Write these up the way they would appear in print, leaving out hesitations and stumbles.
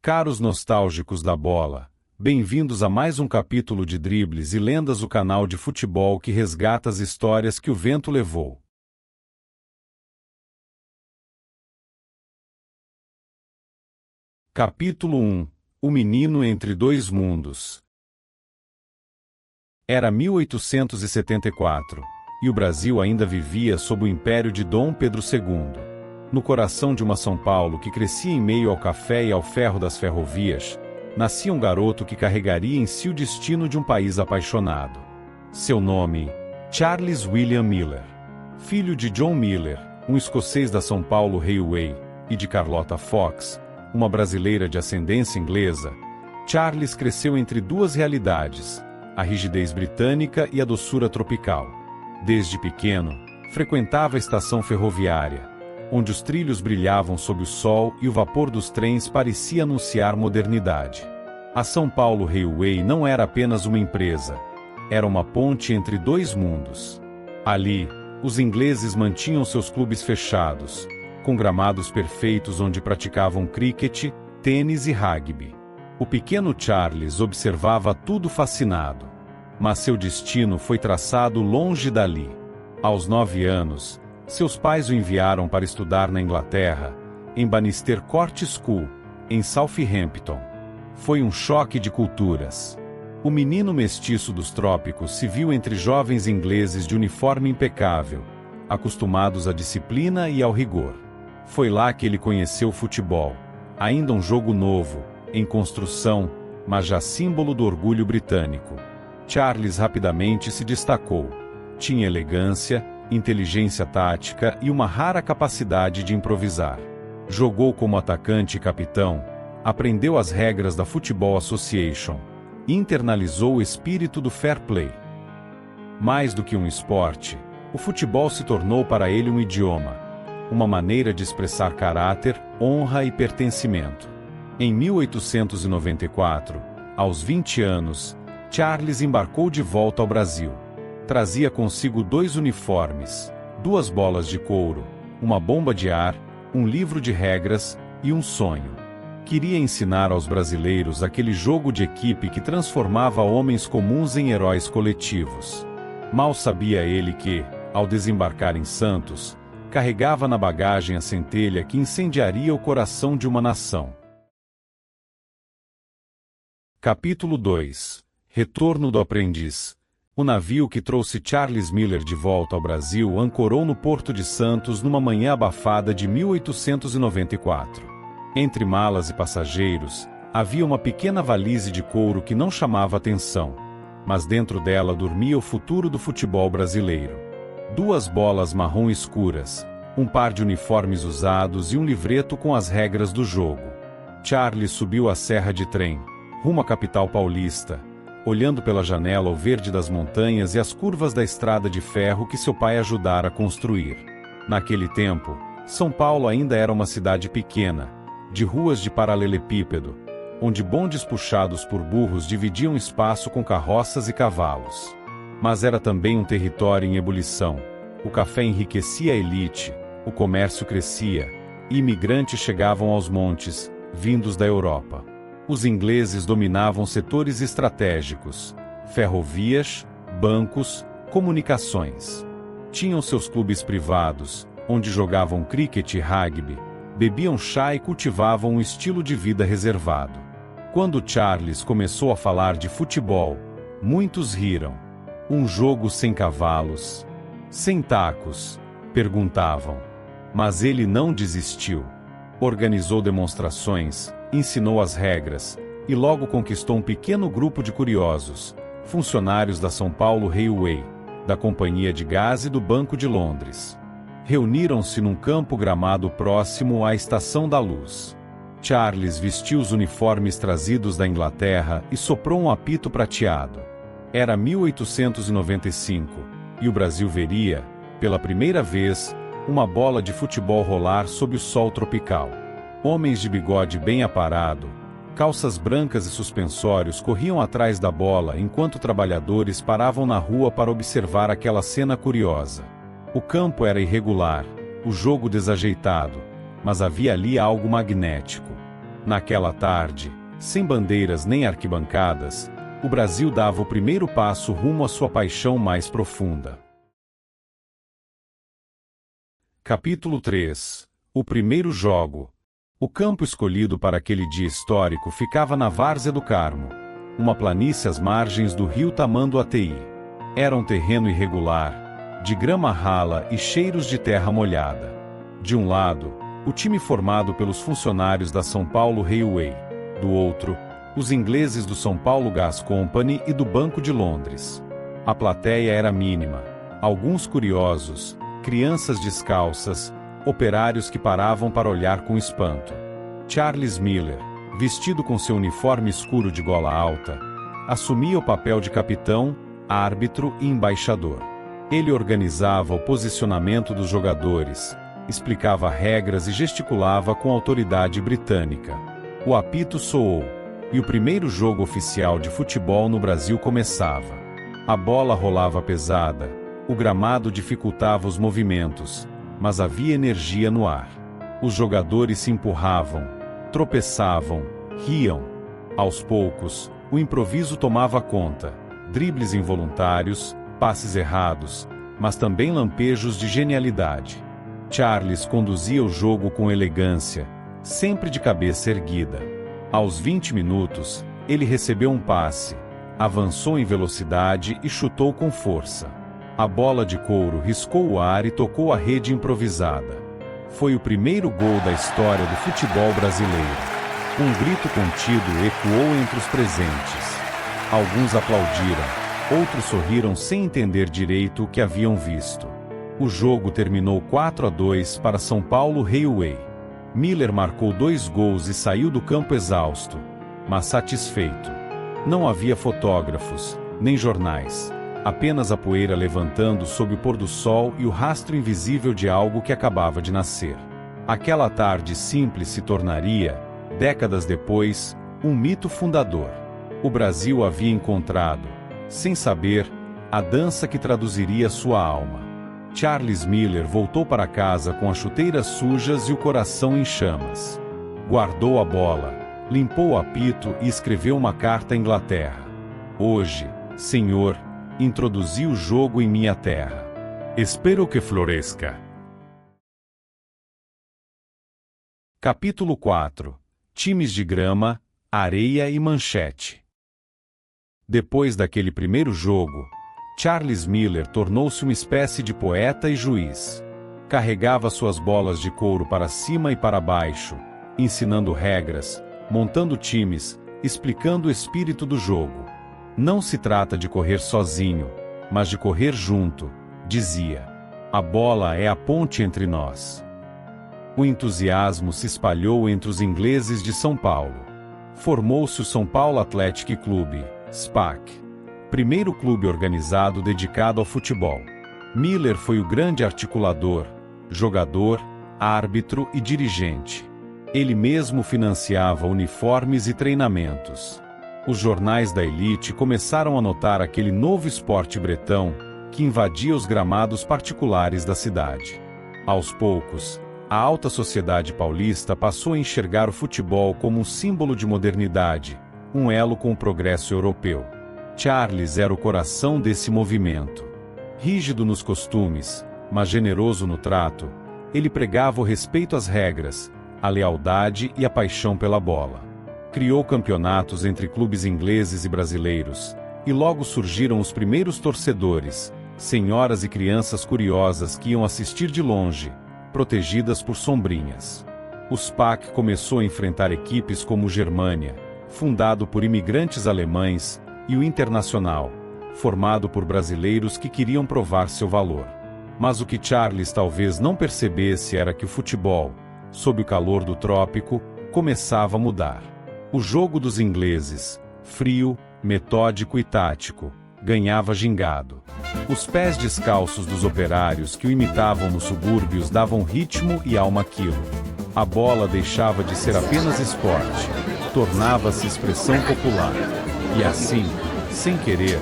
Caros nostálgicos da bola, bem-vindos a mais um capítulo de Dribles e Lendas, o canal de futebol que resgata as histórias que o vento levou. Capítulo 1 – O menino entre dois mundos. Era 1874, e o Brasil ainda vivia sob o império de Dom Pedro II. No coração de uma São Paulo que crescia em meio ao café e ao ferro das ferrovias, nascia um garoto que carregaria em si o destino de um país apaixonado. Seu nome, Charles William Miller. Filho de John Miller, um escocês da São Paulo Railway, e de Carlota Fox, uma brasileira de ascendência inglesa, Charles cresceu entre duas realidades, a rigidez britânica e a doçura tropical. Desde pequeno, frequentava a estação ferroviária, onde os trilhos brilhavam sob o sol e o vapor dos trens parecia anunciar modernidade. A São Paulo Railway não era apenas uma empresa, era uma ponte entre dois mundos. Ali, os ingleses mantinham seus clubes fechados, com gramados perfeitos onde praticavam cricket, tênis e rugby. O pequeno Charles observava tudo fascinado. Mas seu destino foi traçado longe dali. Aos 9 anos, seus pais o enviaram para estudar na Inglaterra, em Bannister Court School, em Southampton. Foi um choque de culturas. O menino mestiço dos trópicos se viu entre jovens ingleses de uniforme impecável, acostumados à disciplina e ao rigor. Foi lá que ele conheceu o futebol, ainda um jogo novo, em construção, mas já símbolo do orgulho britânico. Charles rapidamente se destacou. Tinha elegância, inteligência tática e uma rara capacidade de improvisar. Jogou como atacante e capitão, aprendeu as regras da Football Association, internalizou o espírito do fair play. Mais do que um esporte, o futebol se tornou para ele um idioma, uma maneira de expressar caráter, honra e pertencimento. Em 1894, aos 20 anos, Charles embarcou de volta ao Brasil. Trazia consigo 2 uniformes, 2 bolas de couro, uma bomba de ar, um livro de regras e um sonho. Queria ensinar aos brasileiros aquele jogo de equipe que transformava homens comuns em heróis coletivos. Mal sabia ele que, ao desembarcar em Santos, carregava na bagagem a centelha que incendiaria o coração de uma nação. Capítulo 2 – Retorno do aprendiz. O navio que trouxe Charles Miller de volta ao Brasil ancorou no Porto de Santos numa manhã abafada de 1894. Entre malas e passageiros, havia uma pequena valise de couro que não chamava atenção, mas dentro dela dormia o futuro do futebol brasileiro. 2 bolas marrom escuras, um par de uniformes usados e um livreto com as regras do jogo. Charles subiu a serra de trem, rumo à capital paulista, olhando pela janela o verde das montanhas e as curvas da estrada de ferro que seu pai ajudara a construir. Naquele tempo, São Paulo ainda era uma cidade pequena, de ruas de paralelepípedo, onde bondes puxados por burros dividiam espaço com carroças e cavalos. Mas era também um território em ebulição. O café enriquecia a elite, o comércio crescia, e imigrantes chegavam aos montes, vindos da Europa. Os ingleses dominavam setores estratégicos, ferrovias, bancos, comunicações. Tinham seus clubes privados, onde jogavam cricket e rugby, bebiam chá e cultivavam um estilo de vida reservado. Quando Charles começou a falar de futebol, muitos riram. Um jogo sem cavalos, sem tacos, perguntavam. Mas ele não desistiu. Organizou demonstrações, ensinou as regras, e logo conquistou um pequeno grupo de curiosos, funcionários da São Paulo Railway, da Companhia de Gás e do Banco de Londres. Reuniram-se num campo gramado próximo à Estação da Luz. Charles vestiu os uniformes trazidos da Inglaterra e soprou um apito prateado. Era 1895, e o Brasil veria, pela primeira vez, uma bola de futebol rolar sob o sol tropical. Homens de bigode bem aparado, calças brancas e suspensórios corriam atrás da bola enquanto trabalhadores paravam na rua para observar aquela cena curiosa. O campo era irregular, o jogo desajeitado, mas havia ali algo magnético. Naquela tarde, sem bandeiras nem arquibancadas, o Brasil dava o primeiro passo rumo à sua paixão mais profunda. Capítulo 3. O primeiro jogo. O campo escolhido para aquele dia histórico ficava na Várzea do Carmo, uma planície às margens do rio Tamanduateí. Era um terreno irregular, de grama rala e cheiros de terra molhada. De um lado, o time formado pelos funcionários da São Paulo Railway. Do outro, os ingleses do São Paulo Gas Company e do Banco de Londres. A plateia era mínima, alguns curiosos, crianças descalças, operários que paravam para olhar com espanto. Charles Miller, vestido com seu uniforme escuro de gola alta, assumia o papel de capitão, árbitro e embaixador. Ele organizava o posicionamento dos jogadores, explicava regras e gesticulava com autoridade britânica. O apito soou, e o primeiro jogo oficial de futebol no Brasil começava. A bola rolava pesada, o gramado dificultava os movimentos, mas havia energia no ar. Os jogadores se empurravam, tropeçavam, riam. Aos poucos, o improviso tomava conta, dribles involuntários, passes errados, mas também lampejos de genialidade. Charles conduzia o jogo com elegância, sempre de cabeça erguida. Aos 20 minutos, ele recebeu um passe, avançou em velocidade e chutou com força. A bola de couro riscou o ar e tocou a rede improvisada. Foi o primeiro gol da história do futebol brasileiro. Um grito contido ecoou entre os presentes. Alguns aplaudiram, outros sorriram sem entender direito o que haviam visto. O jogo terminou 4-2 para São Paulo Railway. Miller marcou 2 gols e saiu do campo exausto, mas satisfeito. Não havia fotógrafos, nem jornais. Apenas a poeira levantando sob o pôr do sol e o rastro invisível de algo que acabava de nascer. Aquela tarde simples se tornaria, décadas depois, um mito fundador. O Brasil havia encontrado, sem saber, a dança que traduziria sua alma. Charles Miller voltou para casa com as chuteiras sujas e o coração em chamas. Guardou a bola, limpou o apito e escreveu uma carta à Inglaterra. Hoje, Senhor, introduzi o jogo em minha terra. Espero que floresca. Capítulo 4. Times de grama, areia e manchete. Depois daquele primeiro jogo, Charles Miller tornou-se uma espécie de poeta e juiz. Carregava suas bolas de couro para cima e para baixo, ensinando regras, montando times, explicando o espírito do jogo. Não se trata de correr sozinho, mas de correr junto, dizia. A bola é a ponte entre nós. O entusiasmo se espalhou entre os ingleses de São Paulo. Formou-se o São Paulo Athletic Club, SPAC, primeiro clube organizado dedicado ao futebol. Miller foi o grande articulador, jogador, árbitro e dirigente. Ele mesmo financiava uniformes e treinamentos. Os jornais da elite começaram a notar aquele novo esporte bretão que invadia os gramados particulares da cidade. Aos poucos, a alta sociedade paulista passou a enxergar o futebol como um símbolo de modernidade, um elo com o progresso europeu. Charles era o coração desse movimento. Rígido nos costumes, mas generoso no trato, ele pregava o respeito às regras, a lealdade e a paixão pela bola. Criou campeonatos entre clubes ingleses e brasileiros, e logo surgiram os primeiros torcedores, senhoras e crianças curiosas que iam assistir de longe, protegidas por sombrinhas. O SPAC começou a enfrentar equipes como o Germânia, fundado por imigrantes alemães, e o Internacional, formado por brasileiros que queriam provar seu valor. Mas o que Charles talvez não percebesse era que o futebol, sob o calor do trópico, começava a mudar. O jogo dos ingleses, frio, metódico e tático, ganhava gingado. Os pés descalços dos operários que o imitavam nos subúrbios davam ritmo e alma àquilo. A bola deixava de ser apenas esporte, tornava-se expressão popular. E assim, sem querer,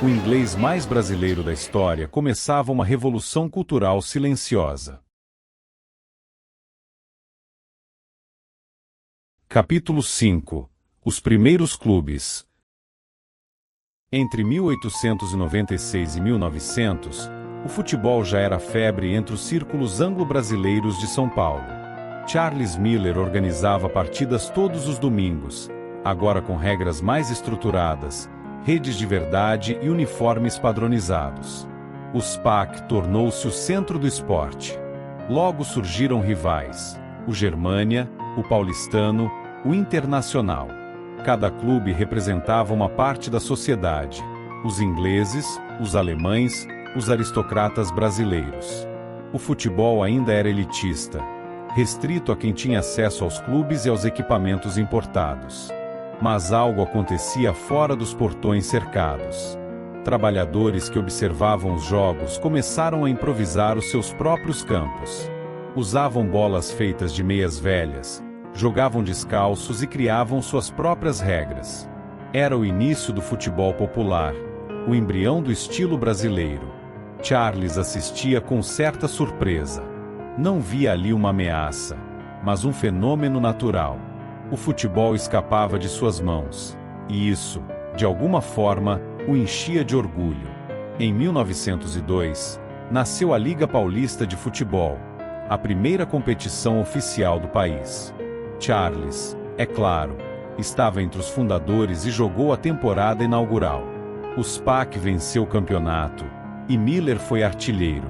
o inglês mais brasileiro da história começava uma revolução cultural silenciosa. Capítulo 5. Os primeiros clubes. Entre 1896 e 1900, o futebol já era febre entre os círculos anglo-brasileiros de São Paulo. Charles Miller organizava partidas todos os domingos, agora com regras mais estruturadas, redes de verdade e uniformes padronizados. O SPAC tornou-se o centro do esporte. Logo surgiram rivais: o Germânia, o Paulistano, o Internacional. Cada clube representava uma parte da sociedade: os ingleses, os alemães, os aristocratas brasileiros. O futebol ainda era elitista, restrito a quem tinha acesso aos clubes e aos equipamentos importados. Mas algo acontecia fora dos portões cercados. Trabalhadores que observavam os jogos começaram a improvisar os seus próprios campos. Usavam bolas feitas de meias velhas, jogavam descalços e criavam suas próprias regras. Era o início do futebol popular, o embrião do estilo brasileiro. Charles assistia com certa surpresa. Não via ali uma ameaça, mas um fenômeno natural. O futebol escapava de suas mãos, e isso, de alguma forma, o enchia de orgulho. Em 1902, nasceu a Liga Paulista de Futebol, a primeira competição oficial do país. Charles, é claro, estava entre os fundadores e jogou a temporada inaugural. O SPAC venceu o campeonato, e Miller foi artilheiro.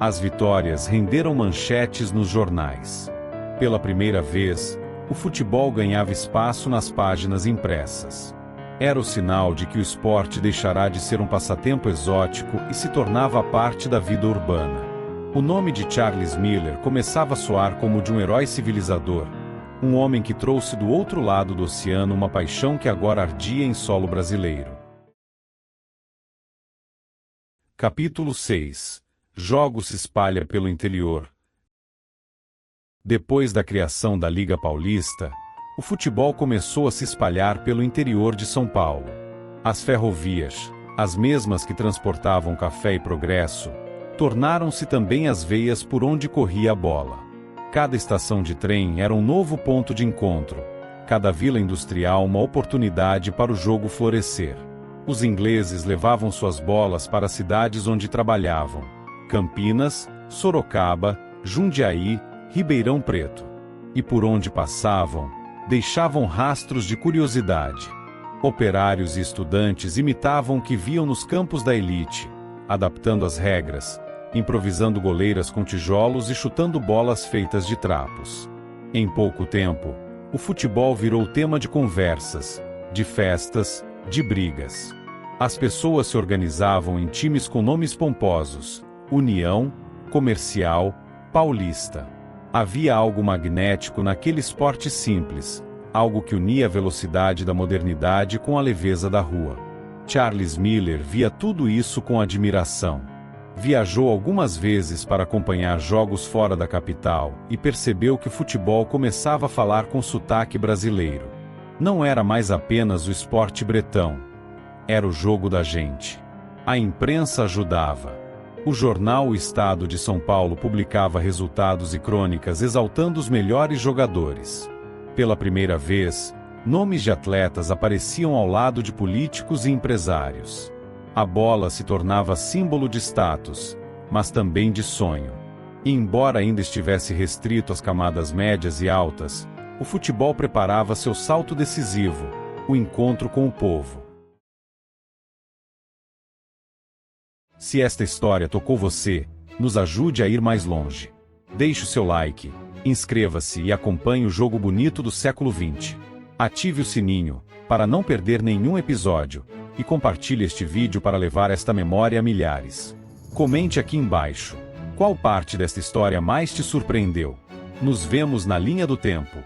As vitórias renderam manchetes nos jornais. Pela primeira vez, o futebol ganhava espaço nas páginas impressas. Era o sinal de que o esporte deixará de ser um passatempo exótico e se tornava parte da vida urbana. O nome de Charles Miller começava a soar como o de um herói civilizador, um homem que trouxe do outro lado do oceano uma paixão que agora ardia em solo brasileiro. Capítulo 6. Jogo se espalha pelo interior. Depois da criação da Liga Paulista, o futebol começou a se espalhar pelo interior de São Paulo. As ferrovias, as mesmas que transportavam café e progresso, tornaram-se também as veias por onde corria a bola. Cada estação de trem era um novo ponto de encontro, cada vila industrial uma oportunidade para o jogo florescer. Os ingleses levavam suas bolas para as cidades onde trabalhavam: Campinas, Sorocaba, Jundiaí, Ribeirão Preto. E por onde passavam, deixavam rastros de curiosidade. Operários e estudantes imitavam o que viam nos campos da elite, adaptando as regras, improvisando goleiras com tijolos e chutando bolas feitas de trapos. Em pouco tempo, o futebol virou tema de conversas, de festas, de brigas. As pessoas se organizavam em times com nomes pomposos: União, Comercial, Paulista. Havia algo magnético naquele esporte simples, algo que unia a velocidade da modernidade com a leveza da rua. Charles Miller via tudo isso com admiração. Viajou algumas vezes para acompanhar jogos fora da capital e percebeu que o futebol começava a falar com sotaque brasileiro. Não era mais apenas o esporte bretão. Era o jogo da gente. A imprensa ajudava. O jornal O Estado de São Paulo publicava resultados e crônicas exaltando os melhores jogadores. Pela primeira vez, nomes de atletas apareciam ao lado de políticos e empresários. A bola se tornava símbolo de status, mas também de sonho. E embora ainda estivesse restrito às camadas médias e altas, o futebol preparava seu salto decisivo, o encontro com o povo. Se esta história tocou você, nos ajude a ir mais longe. Deixe o seu like, inscreva-se e acompanhe o jogo bonito do século XX. Ative o sininho, para não perder nenhum episódio, e compartilhe este vídeo para levar esta memória a milhares. Comente aqui embaixo: qual parte desta história mais te surpreendeu? Nos vemos na linha do tempo.